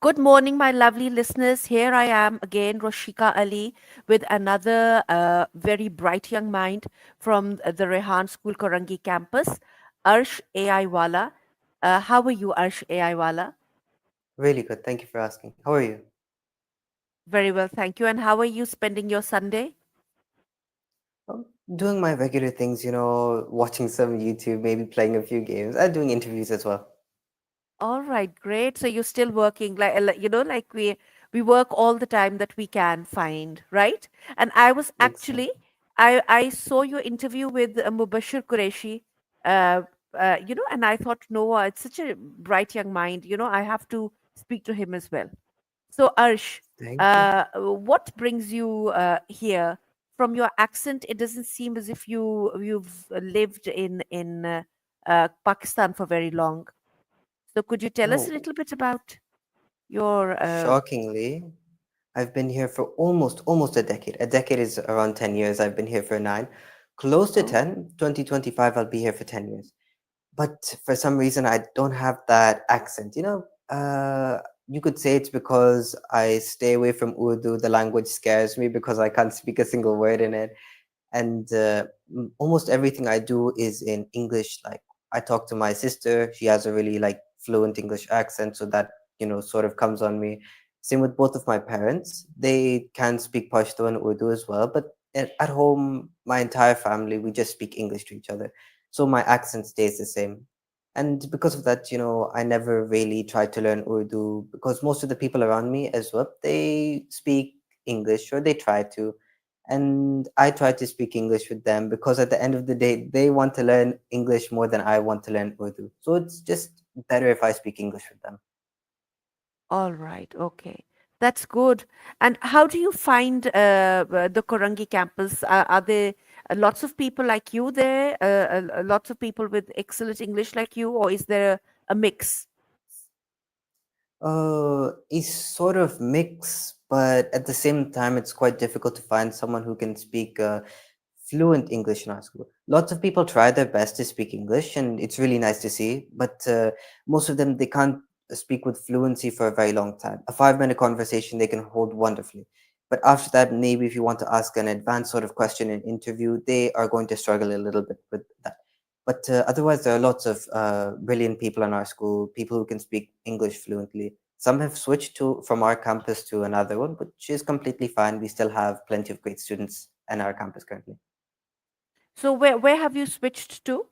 Good morning, my lovely listeners. Here I am again, Roshika Ali, with another very bright young mind from the Rehan School Korangi campus, Arsh AI Wala. How are you, Arsh AI Wala? Really good. Thank you for asking. How are you? Very well, thank you. And how are you spending your Sunday? I'm doing my regular things, watching some YouTube, maybe playing a few games, and doing interviews as well. All right, great. So you're still working, like we work all the time that we can find, right? And I was actually, Exactly. I saw your interview with Mubashir Qureshi, uh, and I thought, no, it's such a bright young mind. I have to speak to him as well. So Arsh, Thank you. what brings you here? From your accent, it doesn't seem as if you've lived in Pakistan for very long. So could you tell us a No, little bit about your shockingly, I've been here for almost a decade. A decade is around 10 years. I've been here for 9. Close to oh, 10. 2025, I'll be here for 10 years. But for some reason, I don't have that accent. You could say it's because I stay away from Urdu. The language scares me because I can't speak a single word in it. And almost everything I do is in English. Like I talk to my sister, she has a really like fluent English accent, so that sort of comes on me. Same with both of my parents; they can speak Pashto and Urdu as well. But at home, my entire family we just speak English to each other, so my accent stays the same. And because of that, I never really tried to learn Urdu because most of the people around me as well, they speak English or they try to, and I try to speak English with them because at the end of the day, they want to learn English more than I want to learn Urdu. So it's just better if I speak English with them. all right, okay, that's good. And how do you find the Korangi campus? Are there lots of people like you there? Lots of people with excellent English like you, or is there a mix? It's sort of mix, but at the same time, it's quite difficult to find someone who can speak fluent English in our school. Lots of people try their best to speak English, and it's really nice to see. But most of them they can't speak with fluency for a very long time. A 5 minute conversation they can hold wonderfully, but after that, maybe if you want to ask an advanced sort of question in interview, they are going to struggle a little bit with that. But otherwise, there are lots of brilliant people in our school, people who can speak English fluently. Some have switched to from our campus to another one, which is completely fine. We still have plenty of great students in our campus currently. So where have you switched to?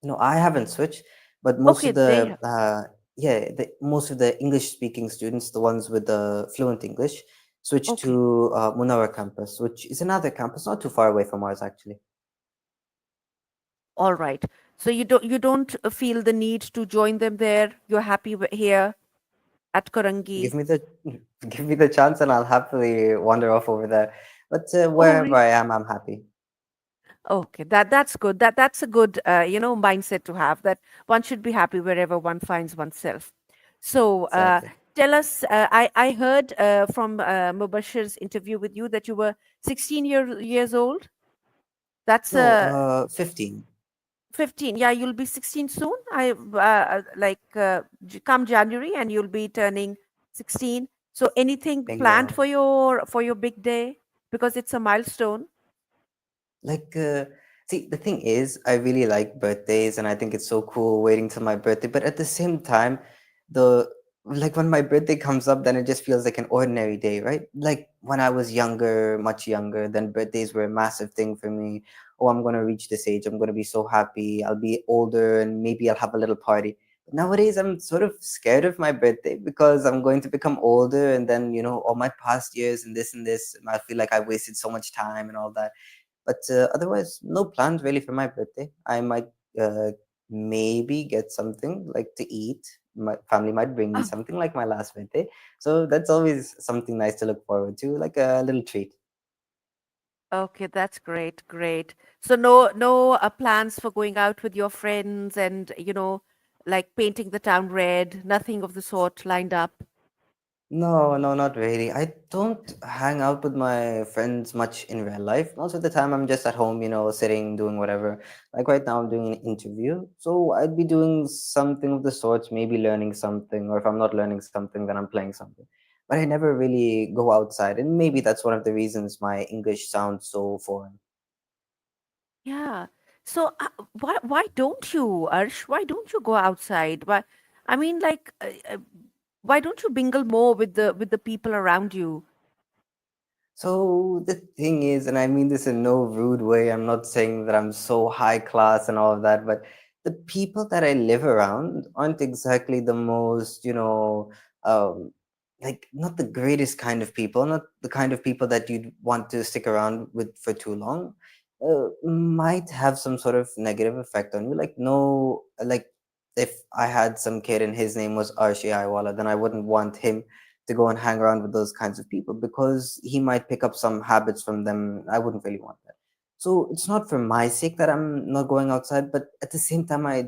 No, I haven't switched, but most Okay, of they the have. most of the English speaking students, the ones with the fluent English, switched Okay, to Munawar campus, which is another campus not too far away from ours actually. all right. So you don't feel the need to join them there. You're happy here at Give Korangi. me the give me the chance, and I'll happily wander off over there. But Oh, wherever I am, I'm happy. okay, that's good. That's a good mindset to have. That one should be happy wherever one finds oneself. So Exactly. tell us. I heard from Mubashir's interview with you that you were 16 years old. That's No, 15. 15. Yeah, you'll be 16 soon. Come January and you'll be turning 16. So anything planned Bingo. for your big day because it's a milestone. Like, see, the thing is, I really like birthdays, and I think it's so cool waiting till my birthday. But at the same time, the like when my birthday comes up, then it just feels like an ordinary day, right? Like when I was younger, much younger, then birthdays were a massive thing for me. Oh, I'm gonna reach this age. I'm gonna be so happy. I'll be older, and maybe I'll have a little party. But nowadays, I'm sort of scared of my birthday because I'm going to become older, and then all my past years and this, I feel like I wasted so much time and all that. But otherwise, no plans really for my birthday. I might maybe get something like to eat. My family might bring me something like my last birthday. So that's always something nice to look forward to, like a little treat. Okay, that's great, great. So no plans for going out with your friends and like painting the town red, nothing of the sort lined up. No, no, not really. I don't hang out with my friends much in real life. Most of the time, I'm just at home, sitting, doing whatever. Like right now, I'm doing an interview. So I'd be doing something of the sorts, maybe learning something, or if I'm not learning something, then I'm playing something. But I never really go outside. And maybe that's one of the reasons my English sounds so foreign. Yeah. So why don't you, Arsh? Why don't you go outside? Why? I mean, like, why don't you mingle more with the people around you? So the thing is, and I mean this in no rude way, I'm not saying that I'm so high class and all of that, but the people that I live around aren't exactly the most, um, like not the greatest kind of people, not the kind of people that you'd want to stick around with for too long. Might have some sort of negative effect on you. Like, no, like if I had some kid and his name was Arshi Aiwala, then I wouldn't want him to go and hang around with those kinds of people because he might pick up some habits from them. I wouldn't really want that. So it's not for my sake that I'm not going outside, but at the same time, I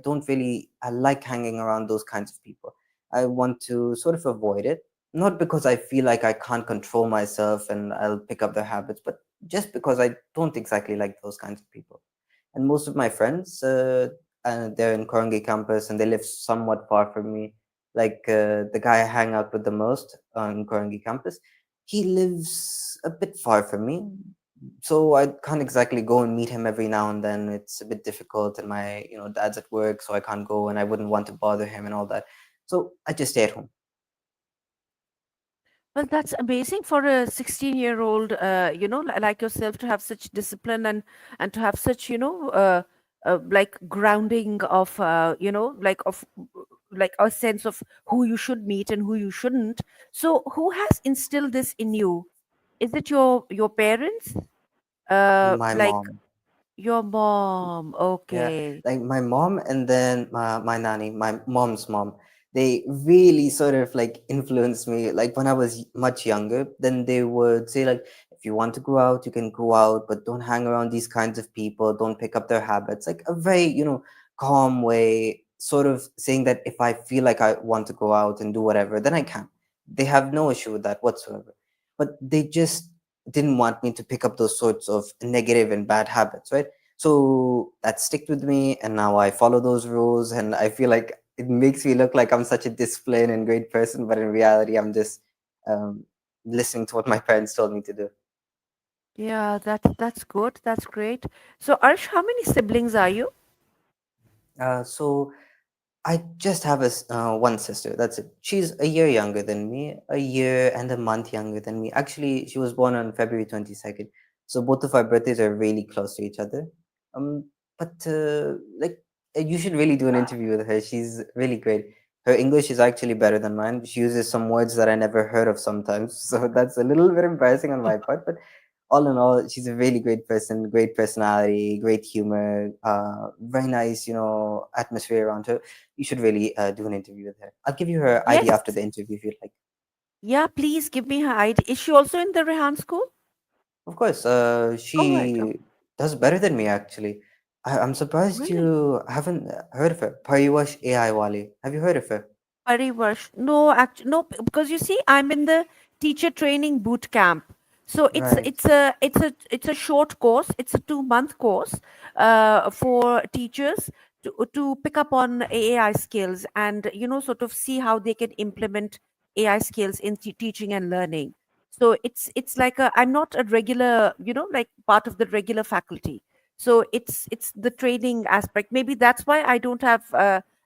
like hanging around those kinds of people. I want to sort of avoid it, not because I feel like I can't control myself and I'll pick up their habits, but just because I don't exactly like those kinds of people. And most of my friends, they're in Korangi campus and they live somewhat far from me. Like the guy I hang out with the most on Korangi campus, he lives a bit far from me. So I can't exactly go and meet him every now and then. It's a bit difficult, and my dad's at work, so I can't go, and I wouldn't want to bother him and all that. So I just stay at home. Well, that's amazing for a 16-year-old, like yourself, to have such discipline and to have such, like grounding of, like a sense of who you should meet and who you shouldn't. So, who has instilled this in you? Is it your parents? My Like mom. your mom? Yeah, Okay. like my mom and then my nanny, my mom's mom, they really sort of like influenced me. Like when I was much younger, then they would say like, if you want to go out, you can go out, but don't hang around these kinds of people. Don't pick up their habits. Like a very, calm way, sort of saying that if I feel like I want to go out and do whatever, then I can. They have no issue with that whatsoever. But they just didn't want me to pick up those sorts of negative and bad habits, right? So that sticked with me, and now I follow those rules, and I feel like it makes me look like I'm such a disciplined and great person, but in reality, I'm just um, listening to what my parents told me to do. Yeah, that's good. That's great. So, Arsh, how many siblings are you? So I just have one sister. That's it. She's a year younger than me, a year and a month younger than me. Actually, she was born on February 22nd. So both of our birthdays are really close to each other. Um, but like, you should really do an interview with her. She's really great. Her English is actually better than mine. She uses some words that I never heard of sometimes. So that's a little bit embarrassing on my part. But all in all, she's a really great person, great personality, great humor, very nice, atmosphere around her. You should really do an interview with her. I'll give you her ID Yes. after the interview if you'd like. Yeah, please give me her ID. Is she also in the Rehan school? Of course, All right. she does better than me actually. I'm surprised Really? you haven't heard of her. Pariwash AI Wali. Have you heard of her? Parivarsh. No, actually, no, because you see, I'm in the teacher training boot camp. So Right. it's a short course. It's a 2 month course for teachers to pick up on AI skills and sort of see how they can implement AI skills in teaching and learning. So it's like I'm not a regular, like part of the regular faculty. So it's the training aspect. Maybe that's why I don't have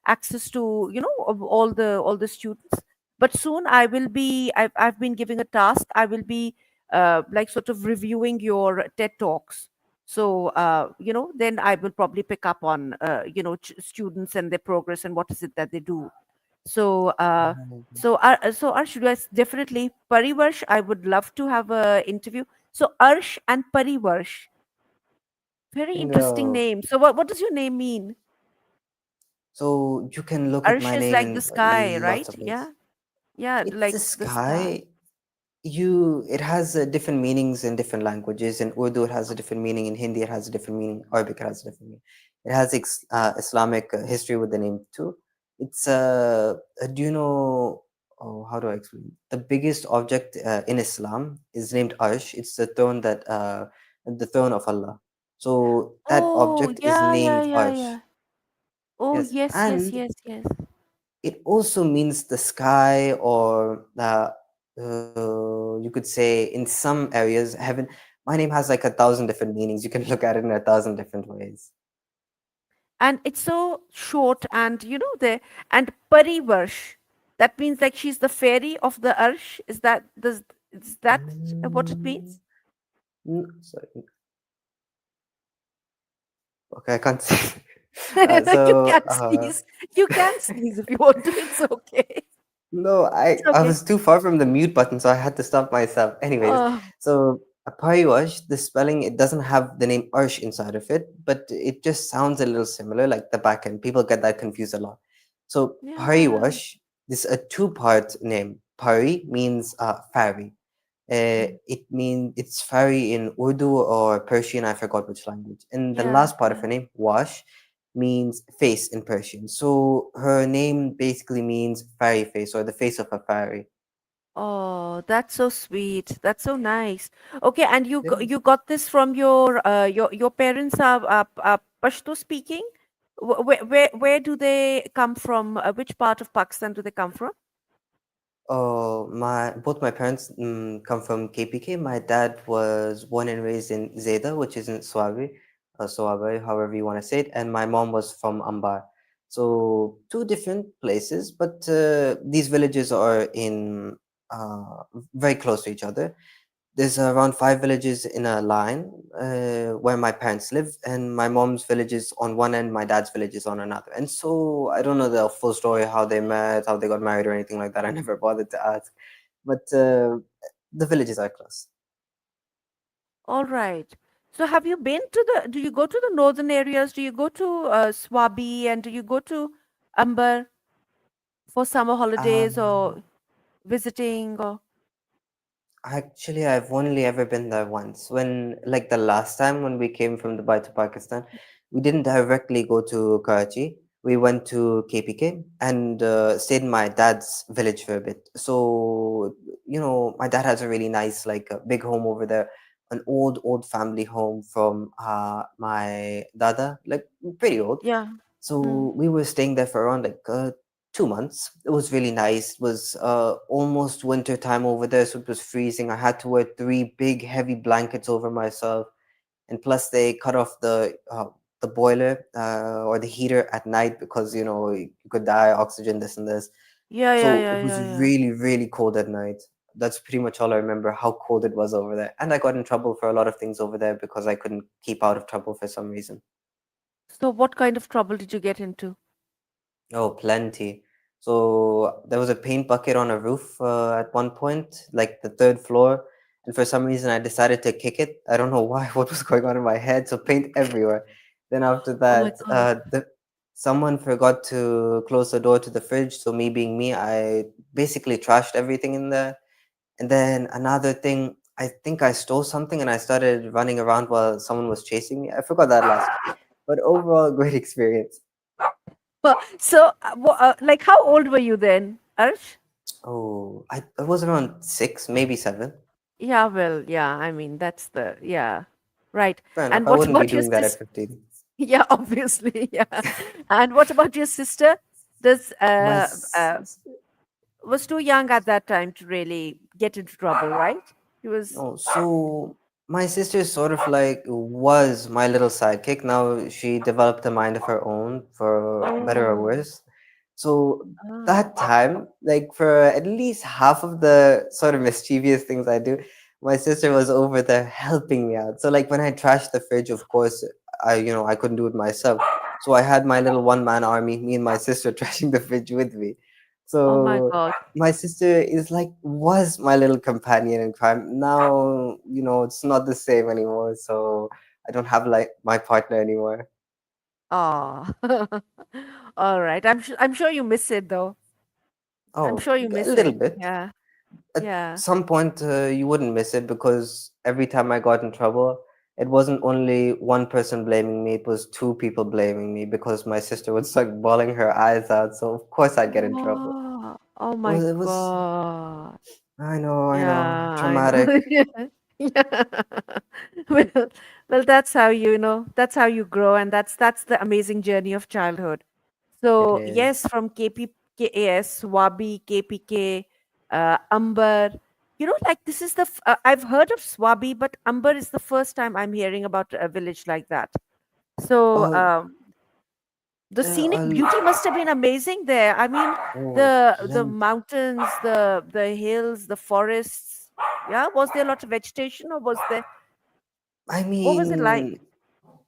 access to of all the students. But soon I will be. I've been given a task. I will be like sort of reviewing your TED talks. So then I will probably pick up on students and their progress and what is it that they do. So Arsh, yes, definitely Parivarsh. I would love to have a interview. So Arsh and Parivarsh, very interesting No. name. So what does your name mean? So you can look at Arsh my is name like the in sky, lots right? of Yeah. ways. Yeah, It's like the the sky. sky. It has different meanings in different languages. In Urdu it has a different meaning, in Hindi it has a different meaning, Arabic it has a different meaning. It has Islamic history with the name too. It's do you know Oh, how do I explain? The biggest object in Islam is named Arsh. It's the throne of Allah. So that Oh, object is yeah, yeah, named yeah, Arsh. yeah. Oh, Yes, yes, yes, and yes, yes. it also means the sky, or you could say in some areas heaven. My name has like 1,000 different meanings. You can look at it in 1,000 different ways. And it's so short, and the and Parivarsh. That means like she's the fairy of the Arsh. Is that what it Mm, means? sorry. Okay, I can't see. You So can sneeze. You can sneeze if you want to. It's okay. no, It's I okay. was too far from the mute button, so I had to stop myself. Anyways, Oh, so Pariwash, the spelling, it doesn't have the name Arsh inside of it, but it just sounds a little similar, like the back end. People get that confused a lot. So yeah. Pariwash, this is a two-part name. Pari means fairy. Mm. It's fairy in Urdu or Persian, I forgot which language. And the Yeah, last part of yeah. her name, Wash, means face in Persian. So her name basically means fairy face, or the face of a fairy. Oh, that's so sweet. That's so nice. Okay, and Yeah. you got this from your parents are Pashto speaking? Where do they come from? Which part of Pakistan do they come from? Oh, my both my parents come from KPK. My dad was born and raised in Zeda, which is in Swabi, however you want to say it, and my mom was from Ambar. So two different places, but these villages are in uh, very close to each other. There's around five villages in a line where my parents live, and my mom's village is on one end, my dad's village is on another. And so I don't know the full story, how they met, how they got married, or anything like that. I never bothered to ask. But the villages are close. All right. So have you been to do you go to the northern areas? Do you go to Swabi, and do you go to Amber for summer holidays Um, or visiting or Actually, I've only ever been there once. Like the last time when we came from Dubai to Pakistan, we didn't directly go to Karachi. We went to KPK and stayed in my dad's village for a bit. So, my dad has a really nice, like, a big home over there, an old family home from my dada, like pretty old. yeah. Hmm. So we were staying there for around like 2 months. It was really nice. It was almost winter time over there, so it was freezing. I had to wear three big, heavy blankets over myself, and plus they cut off the boiler or the heater at night because you could die, oxygen, this and this. Yeah, yeah, So yeah, it was yeah, yeah. really, really cold at night. That's pretty much all I remember, how cold it was over there. And I got in trouble for a lot of things over there because I couldn't keep out of trouble for some reason. So what kind of trouble did you get into? Oh, plenty. So there was a paint bucket on a roof at one point, like the third floor, and for some reason I decided to kick it. I don't know why, what was going on in my head. So paint everywhere. Then after Oh my that, God. someone forgot to close the door to the fridge. So me being me, I basically trashed everything in there. And then another thing, I think I stole something and I started running around while someone was chasing me. I forgot that last. But overall, great experience. So, like, how old were you then, Arsh? Oh, I was around 6, maybe 7. Yeah, well, yeah. I mean, that's yeah, right. Fair enough. And I what wouldn't be about your doing that at sister? 15. Yeah, obviously, yeah. And what about your sister? Does My was too young at that time to really get into trouble, right? She was. Oh, so my sister sort of like was my little sidekick. Now she developed a mind of her own, for better or Oh. worse. So Ah. that time, like for at least half of the sort of mischievous things I do, my sister was over there helping me out. So like when I trashed the fridge, of course, I couldn't do it myself. So I had my little one-man army, me and my sister trashing the fridge with me. Oh my So God. my sister was my little companion in crime. Now, it's not the same anymore. So I don't have like my partner anymore. Oh. All right. I'm sure you miss it though. I'm Oh, sure you a miss little it. bit. Yeah. At Yeah. some point, you wouldn't miss it because every time I got in trouble, it wasn't only one person blaming me, it was two people blaming me because my sister would start bawling her eyes out. So of course I'd get in trouble. Oh. Oh my Well, it was, God. I know, Yeah, I know. traumatic. Yeah. Yeah. Well, well, that's how that's how you grow, and that's the amazing journey of childhood. It So is. yes, from KPKAS, Swabi, KPK, Amber. Like this is I've heard of Swabi, but Amber is the first time I'm hearing about a village like that. So Oh, the scenic I'll, beauty must have been amazing there. I mean, oh, the plenty. mountains, the hills, the forests. Yeah, was there a lot of vegetation, or I what was it like? mean,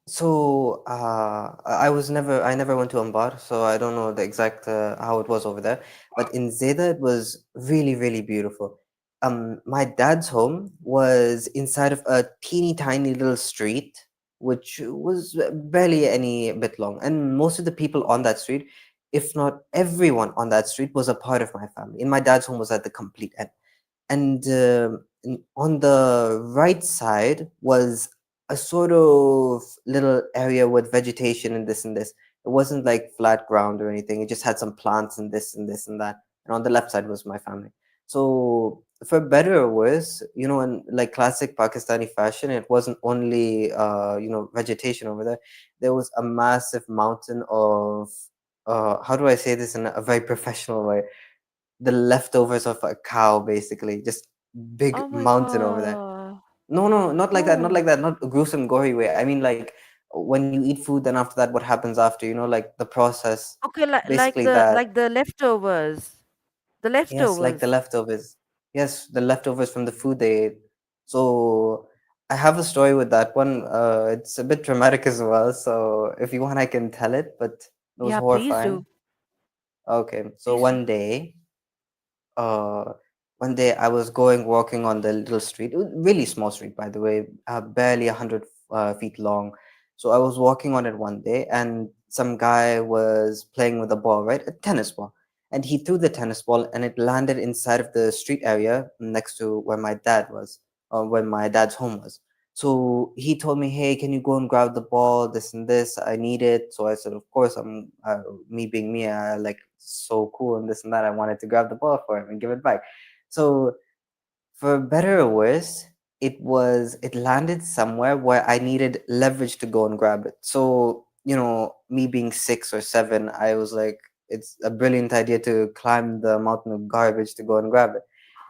so I never went to Ambar, so I don't know the exact how it was over there. But in Zeda, it was really, really beautiful. My dad's home was inside of a teeny tiny little street, which was barely any bit long, and most of the people on that street, if not everyone on that street, was a part of my family. And my dad's home was at the complete end. And on the right side was a sort of little area with vegetation and this and this. It wasn't like flat ground or anything. It just had some plants and this and this and that. And on the left side was my family. So for better or worse, in like classic Pakistani fashion, it wasn't only vegetation over there. There was a massive mountain of how do I say this in a very professional way? The leftovers of a cow, basically, just big Oh my mountain over there. God. No, no, not like that, not Oh, like that, not a gruesome gory way. I mean, like, when you eat food, then after that, what happens after, like the process, okay, like basically the that. like the leftovers, the Yes, like the leftovers. leftovers. Yes, the leftovers from the food they ate. So I have a story with that one. It's a bit traumatic as well, so if you want I can tell it, but it was Yeah, please do, horrifying. Okay, so please do. uh, one day I was going walking on the little street, really small street, by the way, barely 100 feet long. So I was walking on it one day, and some guy was playing with a ball, right? A tennis ball. And he threw the tennis ball, and it landed inside of the street area next to where my dad was, or where my dad's home was. So he told me, "Hey, can you go and grab the ball? This and this. I need it." So I said, "Of course." Me being me, I like so cool and this and that. I wanted to grab the ball for him and give it back. So for better or worse, it landed somewhere where I needed leverage to go and grab it. So me being 6 or 7, I was like, it's a brilliant idea to climb the mountain of garbage to go and grab it,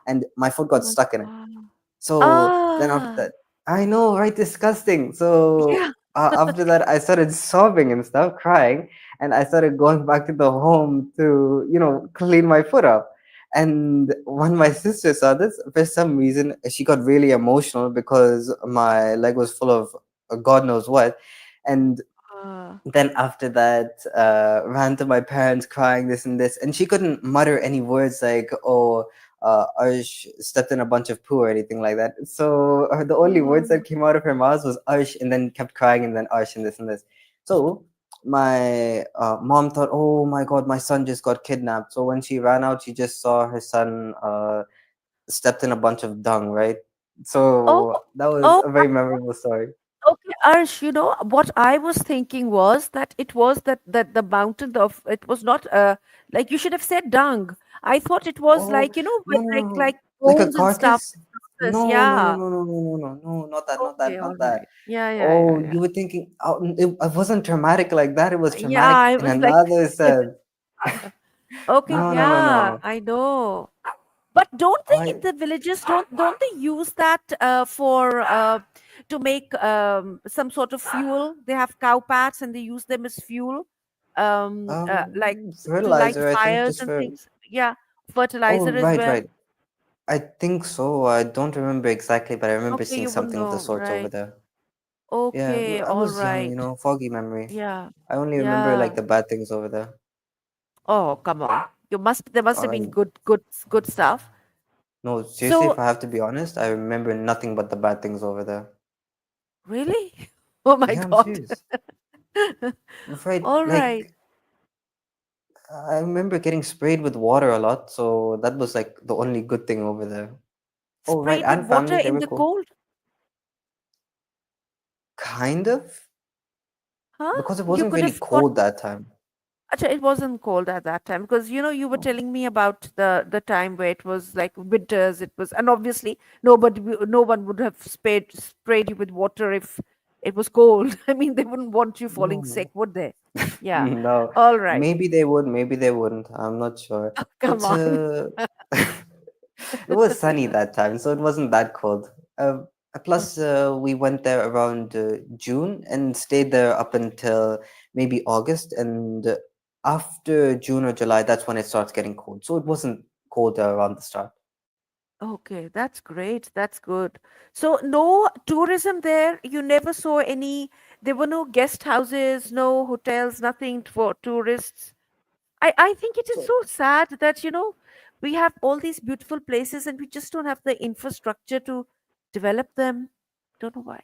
and my foot Oh got my stuck in it. God. So then after Ah, that, I know, right? Disgusting. So yeah. after that, I started sobbing and stuff, crying, and I started going back to the home to, clean my foot up. And when my sister saw this, for some reason, she got really emotional because my leg was full of God knows what. And Ah. then after that, ran to my parents crying this and this, and she couldn't mutter any words like, "Oh, Arsh stepped in a bunch of poo" or anything like that. So the only words Oh. that came out of her mouth was Arsh, and then kept crying, and then Arsh, and this and this. So my mom thought, "Oh my God, my son just got kidnapped." So when she ran out, she just saw her son stepped in a bunch of dung, right? Oh, So that was oh, a very memorable story. okay, Arsh, what I was thinking was that it was that the mountain of it was not like you should have said dung. I thought it was Oh, like, no, no, like no. Like a bones and stuff. carcass? Yes, No, no, no, yeah. no, no, no, no, no, no, not that, not that, Okay, all not that. right. Yeah, yeah, yeah, Oh, yeah. you were thinking, oh, it wasn't traumatic like that. It was Yeah, traumatic I in was like, another sense. okay, No, no, no, yeah, no. I know. But don't they I, in the villages don't they use that for to make some sort of fuel? They have cow pats and they use them as fuel, like to light fertilizer, I think, fires just and for, things. Yeah, oh, fertilizer as right, well. right. I think so. I don't remember exactly, but I remember Okay, seeing you wouldn't something of the know, sorts over right? there. Yeah, Okay, I all was young, right. foggy memory. Yeah, I only remember like yeah. the bad things over there. Oh, come on. There must have been Uh, good stuff. no, seriously, So if I have to be honest, I remember nothing but the bad things over there. really, oh my Yeah, I'm God. serious. Right, All right. like I remember getting sprayed with water a lot, so that was like the only good thing over there. Oh, right, Sprayed with and water family, they in were the cool. cold, Kind of, huh? because it You wasn't could really have got cold that time. Acha, it wasn't cold at that time because you were Oh, telling me about the time where it was like winters. It was, and obviously no one would have sprayed you with water if it was cold. I mean, they wouldn't want you falling no, sick, would they? Yeah. no. All right. Maybe they would, maybe they wouldn't. I'm not sure. Come But on. it was sunny that time, so it wasn't that cold. Plus, we went there around June and stayed there up until maybe August. And after June or July, that's when it starts getting cold. So it wasn't cold there around the start. Okay, that's great. That's good. So no tourism there. You never saw any. There were no guest houses, no hotels, nothing for tourists. I think it is So, so sad that, we have all these beautiful places and we just don't have the infrastructure to develop them. Don't know why.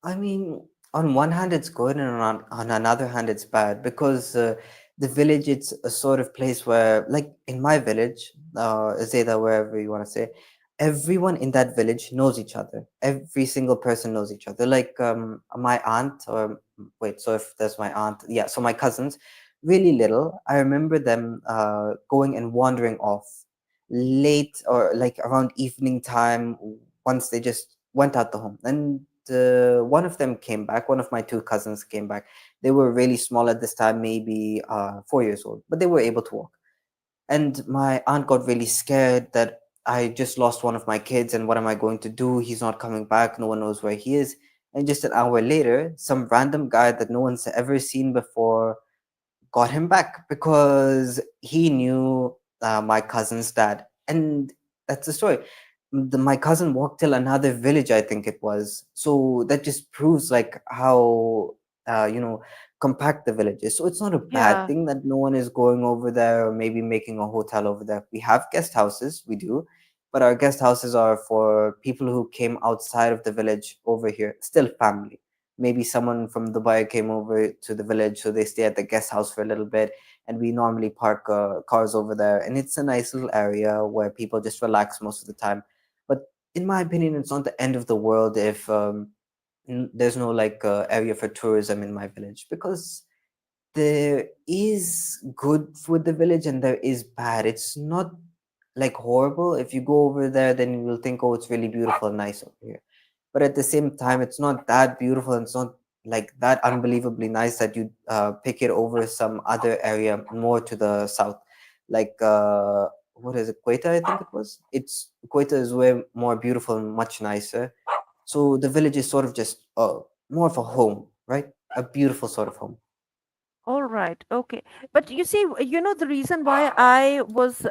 I mean, on one hand, it's good, and on another hand, it's bad because the village, it's a sort of place where, like in my village, Zeda, wherever you want to say, everyone in that village knows each other. Every single person knows each other. Like my aunt, or wait, so if there's my aunt, yeah, so my cousins, really little. I remember them going and wandering off late or like around evening time once they just went out the home. And one of them came back. One of my two cousins came back. They were really small at this time, maybe 4 years old, but they were able to walk. And my aunt got really scared that I just lost one of my kids, and what am I going to do? He's not coming back. No one knows where he is. And just an hour later, some random guy that no one's ever seen before got him back because he knew my cousin's dad. And that's the story. My cousin walked till another village, I think it was. So that just proves like how, uh, you know, compact the village is. So it's not a bad Yeah. thing that no one is going over there or maybe making a hotel over there. We have guest houses, we do. But our guest houses are for people who came outside of the village over here, still family. Maybe someone from Dubai came over to the village, so they stay at the guest house for a little bit. And we normally park cars over there, and it's a nice little area where people just relax most of the time. But in my opinion, it's not the end of the world if there's no like area for tourism in my village, because there is good with the village and there is bad. It's not like horrible. If you go over there, then you will think, oh, it's really beautiful and nice over here. But at the same time, it's not that beautiful and it's not like that unbelievably nice that you pick it over some other area more to the south, like what is it, Quetta, I think it was. It's Quetta is way more beautiful and much nicer. So the village is sort of just more of a home, right? A beautiful sort of home. All right. Okay. But you see, the reason why I was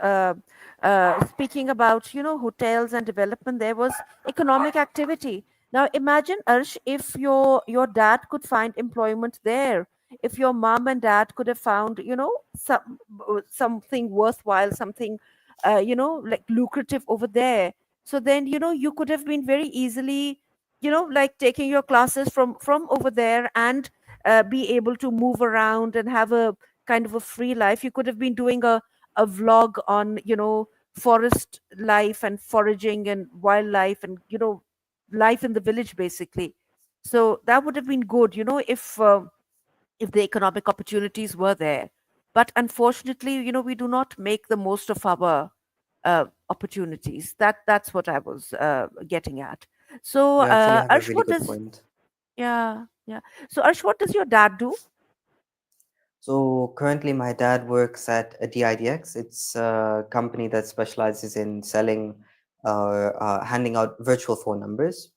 speaking about, hotels and development there was economic activity. Now imagine, Arsh, if your dad could find employment there, if your mom and dad could have found, something worthwhile, something, like lucrative over there. So then, you could have been very easily, like taking your classes from over there and be able to move around and have a kind of a free life. You could have been doing a vlog on, forest life and foraging and wildlife and, life in the village basically. So that would have been good, if the economic opportunities were there. But unfortunately, we do not make the most of our opportunities. That's what I was getting at. So, You actually have a Arsh, really what good does point. yeah, yeah. So, Arsh, what does your dad do? So currently, my dad works at a DIDX. It's a company that specializes in selling or handing out virtual phone numbers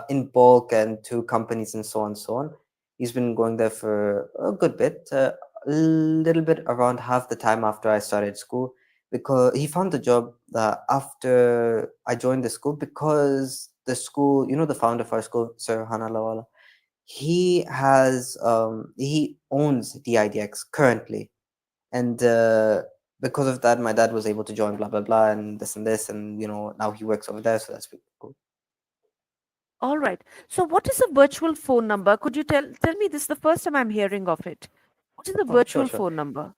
in bulk and to companies and so on and so on. He's been going there for a good bit, a little bit around half the time after I started school, because he found the job after I joined the school, because the school, the founder of our school, Sir Hana Lawala, he owns DIDX currently, and because of that, my dad was able to join blah blah blah and this, and now he works over there, so that's pretty cool. All right. So, what is a virtual phone number? Could you tell me this? Is the first time I'm hearing of it. What is a Oh, sure, virtual sure. phone number?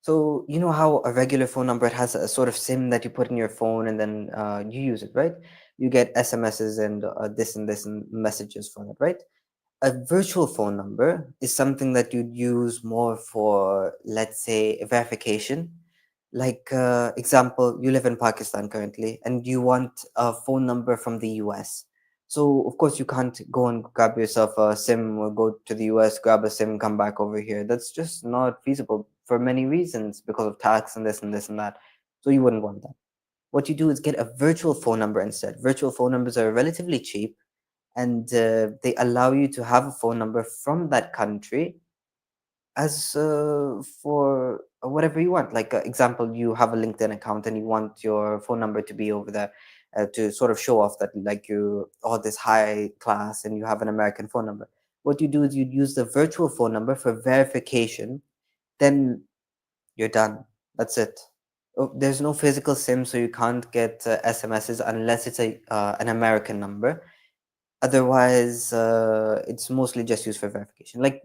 So you know how a regular phone number, it has a sort of SIM that you put in your phone and then you use it, right? You get SMSs and this and this and messages from it, right? A virtual phone number is something that you'd use more for, let's say, verification. Like, example, you live in Pakistan currently, and you want a phone number from the US. So, of course, you can't go and grab yourself a SIM or go to the US, grab a SIM, come back over here. That's just not feasible for many reasons because of tax and this and this and that. So, you wouldn't want that. What you do is get a virtual phone number instead. Virtual phone numbers are relatively cheap, and they allow you to have a phone number from that country as for whatever you want. Like, example, you have a LinkedIn account and you want your phone number to be over there to sort of show off that like you all this high class and you have an American phone number. What you do is you use the virtual phone number for verification, then you're done. That's it. Oh, there's no physical SIM, so you can't get SMSs unless it's a an American number. Otherwise, it's mostly just used for verification. Like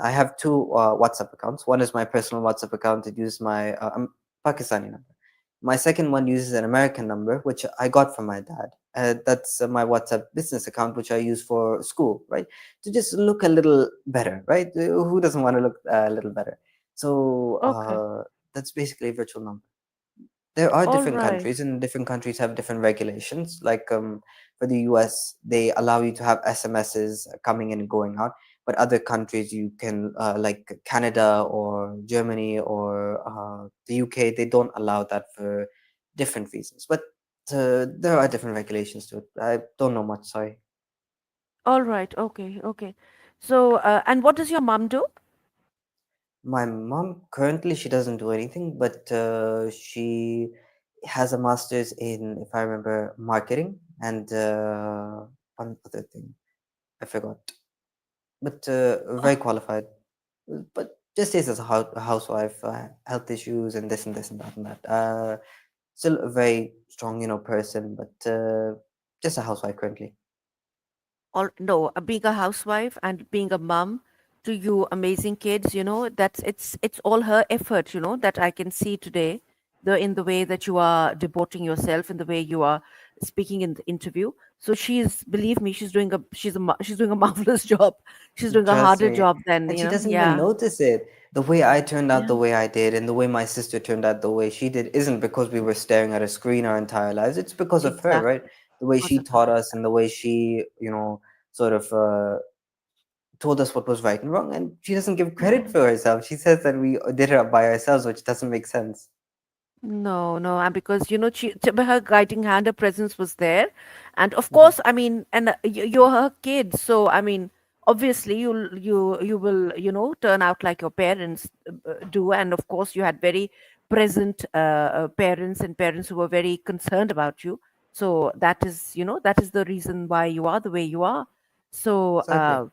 I have two WhatsApp accounts. One is my personal WhatsApp account. It uses my Pakistani number. My second one uses an American number, which I got from my dad. That's my WhatsApp business account, which I use for school, right? To just look a little better, right? Who doesn't want to look a little better? So Okay. that's basically a virtual number. There are All different right. countries, and different countries have different regulations. Like for the US, they allow you to have SMSs coming in and going out, but other countries you can, like Canada or Germany or the UK, they don't allow that for different reasons. But there are different regulations to it. I don't know much, sorry. All right. Okay. Okay. So, and what does your mom do? My mom currently she doesn't do anything, but she has a master's in, if I remember, marketing and one other thing I forgot, but Oh, very qualified. But just stays as a housewife, health issues and this and this and that and that. Still a very strong, person, but just a housewife currently. all no, being a housewife and being a mom to you amazing kids, that's it's all her effort, that I can see today, in the way that you are devoting yourself, in the way you are speaking in the interview. So believe me, she's doing a marvelous job. She's doing a Trust harder me. job than, And she doesn't even yeah, notice it. The way I turned out yeah, the way I did, and the way my sister turned out the way she did, isn't because we were staring at a screen our entire lives. It's because of her, right? exactly. The way Because she of her. taught us, and the way she, sort of told us what was right and wrong. And she doesn't give credit for herself. She says that we did it by ourselves, which doesn't make sense. No, no, and because her guiding hand, her presence was there, and of Mhm. course, I mean, and you're her kid, so I mean, obviously, you will turn out like your parents do, and of course, you had very present parents and parents who were very concerned about you. So that is the reason why you are the way you are. So Exactly.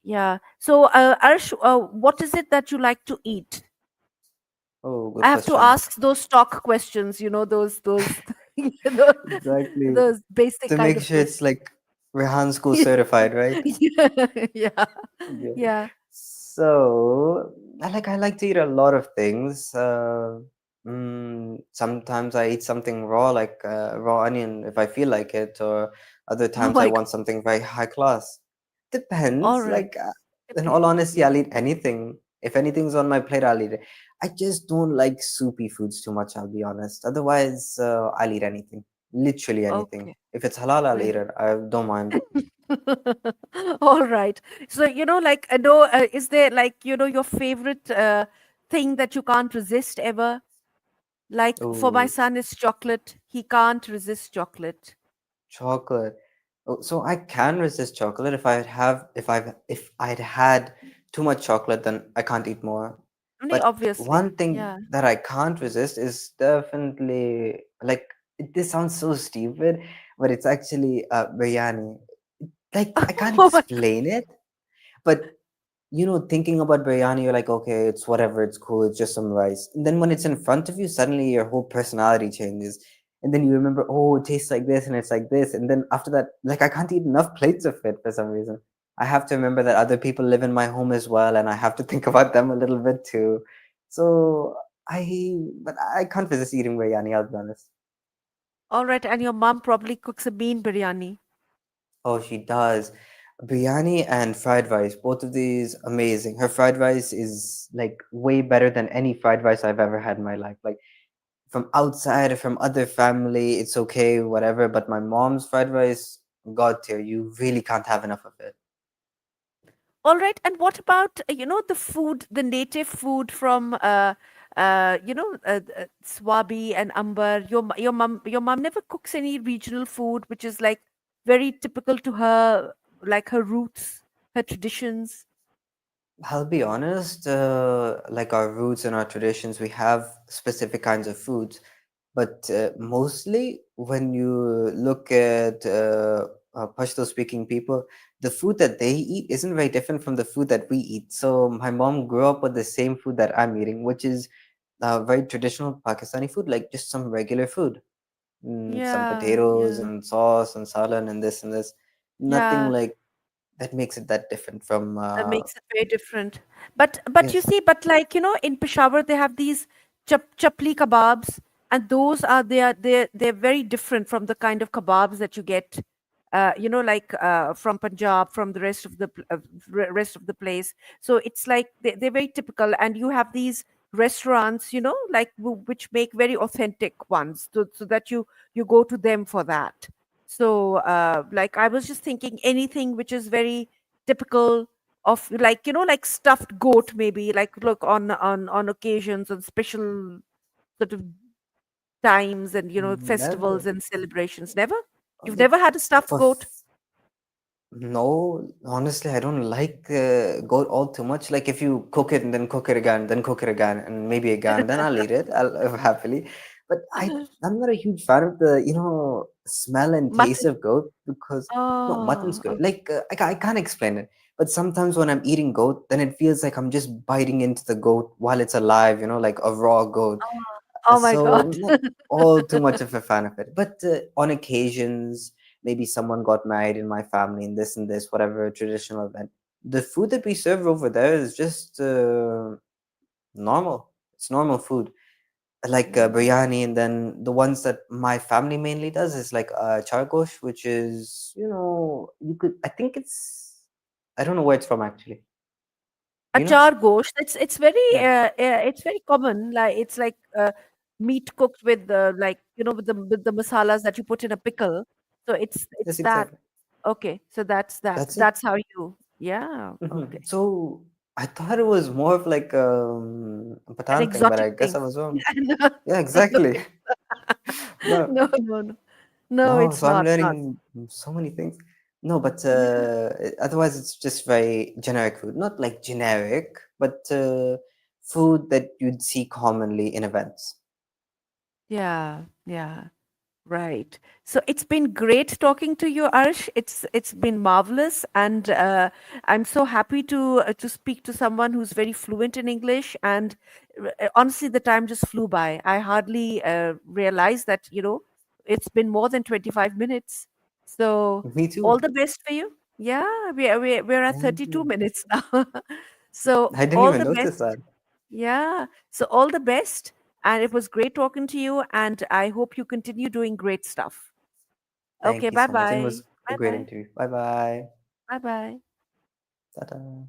yeah. So Arsh, what is it that you like to eat? Oh, good I have to question. ask those stock questions, those those, Exactly. those basic To kind make of sure it's questions. like Rehan school certified, right? Yeah, yeah, Yeah. yeah. So I like to eat a lot of things. Sometimes I eat something raw, like raw onion, if I feel like it, or other Oh times I my God. want something very high class. All Depends. right. Like in all honesty, Yeah. I'll eat anything. If anything's on my plate, I'll eat it. I just don't like soupy foods too much. I'll be honest. Otherwise, I'll eat anything. Literally anything. Okay. If it's halal, I'll eat Very it. I don't mind. all right. So, like, I know, is there like, your favorite thing that you can't resist ever? Like, for my Oh, son, it's chocolate. He can't resist chocolate. chocolate. Oh, so I can resist chocolate if I'd had too much chocolate, then I can't eat more. Only But obviously. one thing Yeah. that I can't resist is definitely like this sounds so stupid, but it's actually biryani. Like I can't Oh my God. explain it, but thinking about biryani, you're like, okay, it's whatever, it's cool, it's just some rice. And then when it's in front of you, suddenly your whole personality changes. And then you remember, oh, it tastes like this and it's like this. And then after that, like, I can't eat enough plates of it for some reason. I have to remember that other people live in my home as well, and I have to think about them a little bit too. So but I can't resist eating biryani, I'll be honest. All right. And your mom probably cooks a bean biryani. Oh, she does. Biryani and fried rice, both of these amazing. Her fried rice is like way better than any fried rice I've ever had in my life. Like from outside or from other family, it's okay, whatever. But my mom's fried rice, God tier, you really can't have enough of it. All right. And what about, the food, the native food from, Swabi and Amber? Your mom never cooks any regional food, which is like very typical to her, like her roots, her traditions. I'll be honest, like our roots and our traditions, we have specific kinds of foods, but mostly when you look at Pashto speaking people, the food that they eat isn't very different from the food that we eat. So my mom grew up with the same food that I'm eating, which is very traditional Pakistani food, like just some regular food. Some Yeah, potatoes yeah, and sauce and salad and this and this. Nothing yeah. like that makes it that different from, That makes it very different. But you yes. see, but like in Peshawar they have these chapli kebabs, and those are they're very different from the kind of kebabs that you get, like from Punjab, from the rest of the place. So it's like they're very typical, and you have these restaurants, like which make very authentic ones, so that you go to them for that. So like I was just thinking anything which is very typical of, like like stuffed goat, maybe, like look on occasions, on special sort of times, and festivals Never. and celebrations. Never? You've Like never had a stuffed for goat? no, honestly, I don't like goat all too much. Like if you cook it and then cook it again, then cook it again, and maybe again, then I'll eat it. I'll happily. But I'm not a huge fan of the smell and taste Mutton? of goat because no, mutton's Oh, good. Like I can't explain it. But sometimes when I'm eating goat, then it feels like I'm just biting into the goat while it's alive. Like a raw goat. oh my So god. I'm not all too much of a fan of it. But on occasions, maybe someone got married in my family and this, whatever traditional event. The food that we serve over there is just normal. It's normal food, like Mm. biryani, and then the ones that my family mainly does is like chargosh, which is you could. I think it's. I don't know where it's from actually. Do you know? Achar gosht, Yeah. it's very common, like it's like meat cooked with like with the masalas that you put in a pickle. So it's Yes, that. exactly. Okay, so That's it. that's how you, yeah, okay. So I thought it was more of like a An Patan thing, but exotic I guess thing. I was wrong. No, Yeah, no, exactly. No, no, no, no. No, no. it's So I'm not. learning so many things. No, but Yeah, otherwise it's just very generic food. Not like generic, but food that you'd see commonly in events. yeah, yeah. Right. So it's been great talking to you, Arsh. It's been marvelous, and I'm so happy to speak to someone who's very fluent in English. And honestly, the time just flew by. I hardly realized that it's been more than 25 minutes. So Me all too. the best for you. Yeah, we're at Thank 32 you. minutes now. So I didn't all even the notice best. that. Yeah. So all the best. And it was great talking to you. And I hope you continue doing great stuff. Okay. Thank you Bye so much. And it bye. was a Bye great bye. interview. Bye bye. Bye bye. Ta-ta.